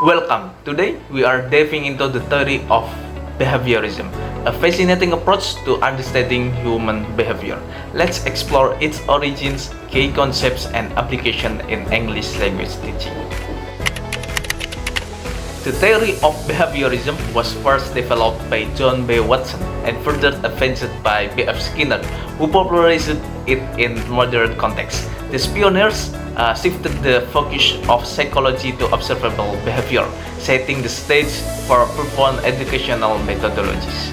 Welcome! Today we are diving into the theory of behaviorism, a fascinating approach to understanding human behavior. Let's explore its origins, key concepts, and application in English language teaching. The theory of behaviorism was first developed by John B. Watson and further advanced by B.F. Skinner, who popularized it in modern context. These pioneers shifted the focus of psychology to observable behavior, setting the stage for profound educational methodologies.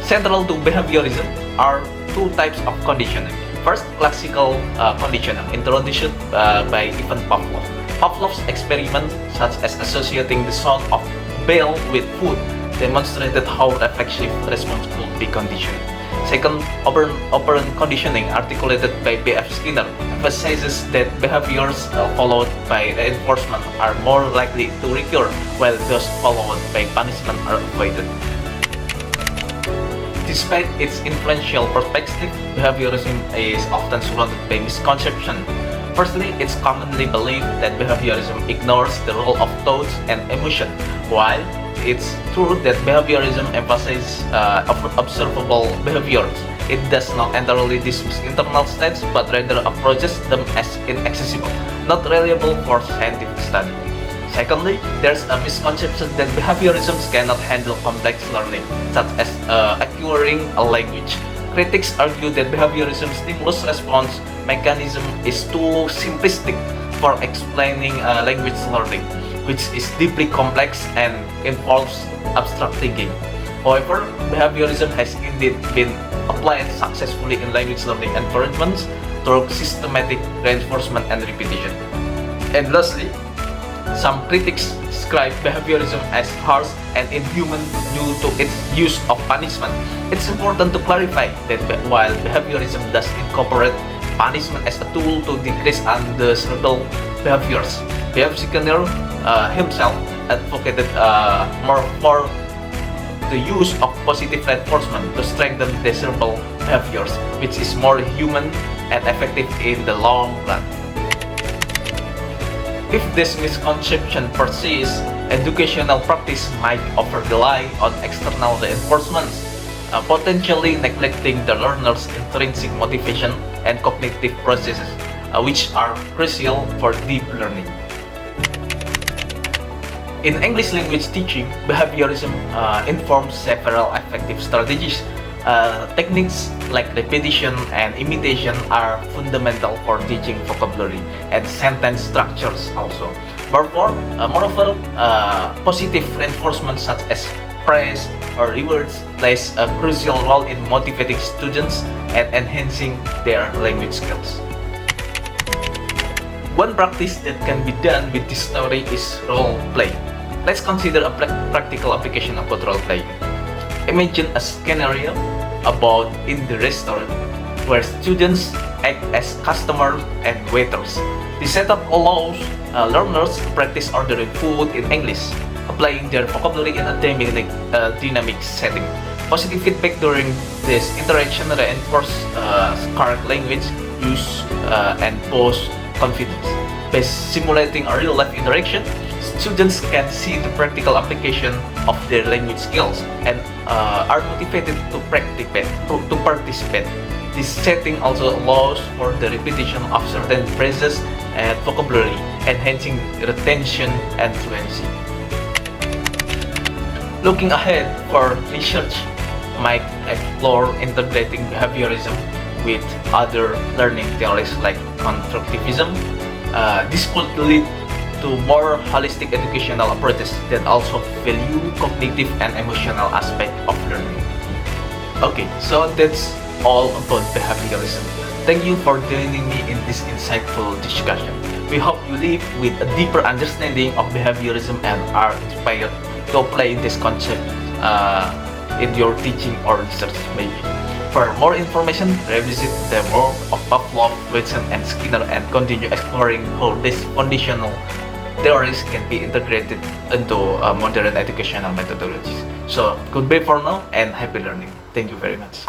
Central to behaviorism are two types of conditioning. First, classical conditioning, introduced by Ivan Pavlov. Pavlov's experiment, such as associating the sound of bell with food, demonstrated how reflexive response could be conditioned. Second, operant conditioning, articulated by B.F. Skinner, emphasizes that behaviors followed by reinforcement are more likely to recur, while those followed by punishment are avoided. Despite its influential perspective, behaviorism is often surrounded by misconception. Firstly, it's commonly believed that behaviorism ignores the role of thoughts and emotion, while it's true that behaviorism emphasizes observable behaviors. It does not entirely dismiss internal states, but rather approaches them as inaccessible, not reliable for scientific study. Secondly, there's a misconception that behaviorism cannot handle complex learning, such as acquiring a language. Critics argue that behaviorism's stimulus-response mechanism is too simplistic for explaining language learning, which is deeply complex and involves abstract thinking. However, behaviorism has indeed been applied successfully in language learning environments through systematic reinforcement and repetition. And lastly, some critics describe behaviorism as harsh and inhuman due to its use of punishment. It's important to clarify that while behaviorism does incorporate punishment as a tool to decrease undesirable behaviors, B.F. Skinner himself advocated more for the use of positive reinforcement to strengthen desirable behaviors, which is more human and effective in the long run. If this misconception persists, educational practice might over-rely on external reinforcements, potentially neglecting the learner's intrinsic motivation and cognitive processes, which are crucial for deep learning. In English language teaching, behaviorism informs several effective strategies. Techniques like repetition and imitation are fundamental for teaching vocabulary and sentence structures also. Moreover, positive reinforcement such as praise or rewards plays a crucial role in motivating students and enhancing their language skills. One practice that can be done with this theory is role play. Let's consider a practical application about role playing. Imagine a scenario about in the restaurant where students act as customers and waiters. The setup allows learners to practice ordering food in English, applying their vocabulary in a dynamic setting. Positive feedback during this interaction reinforces correct language use and boosts confidence. By simulating a real-life interaction, students can see the practical application of their language skills and are motivated to participate. This setting also allows for the repetition of certain phrases and vocabulary, enhancing retention and fluency. Looking ahead, for research might explore integrating behaviorism with other learning theories like constructivism. This could lead to more holistic educational approaches that also value cognitive and emotional aspect of learning. Okay, so that's all about behaviorism. Thank you for joining me in this insightful discussion. We hope you leave with a deeper understanding of behaviorism and are inspired to apply this concept in your teaching or research maybe. For more information, revisit the work of Pavlov, Watson, and Skinner and continue exploring how these foundational theories can be integrated into modern educational methodologies. So, goodbye for now and happy learning. Thank you very much.